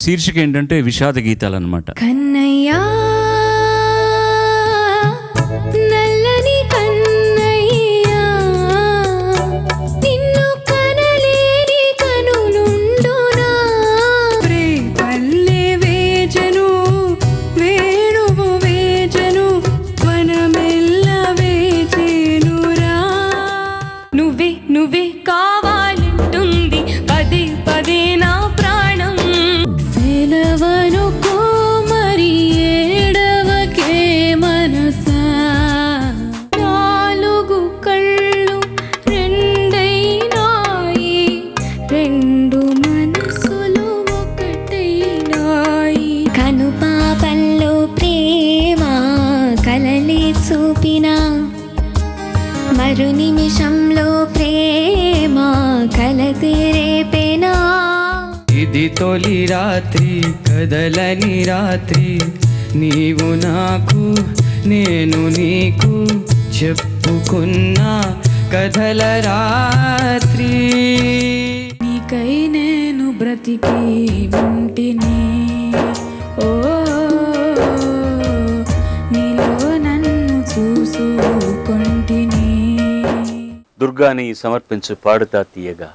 శీర్షిక ఏంటంటే విషాద గీతాలు అనమాట. కన్నయ్యా నల్లని కన్నయ్యా నిన్ను కనలేని కనులుండునా ప్రే పల్లె వేజను వేణువు వేజను వనమెల్ల వేజేనురా నువ్వే నువ్వే కావాలంటుంది పదే పదే నా ప్రాణం సెలవనుకో మరి ఏడవకే మనసా నాలుగు కళ్ళు రెండైనాయి రెండు మనసులు ఒకటైనాయి కనుపాపల్లో ప్రేమ కలలే చూపినా మరు నిమిషంలో ప్రేమ కలతేరేపెనా ఇది తొలి రాత్రి కదలని రాత్రి నీవు నాకు నేను నీకు చెప్పుకున్న కథల రాత్రి నీకై నేను బ్రతికి ఉంటిని ఓ నీలో నన్ను చూసుకొంటిని దుర్గాని సమర్పించు పాడుతా తీయగా.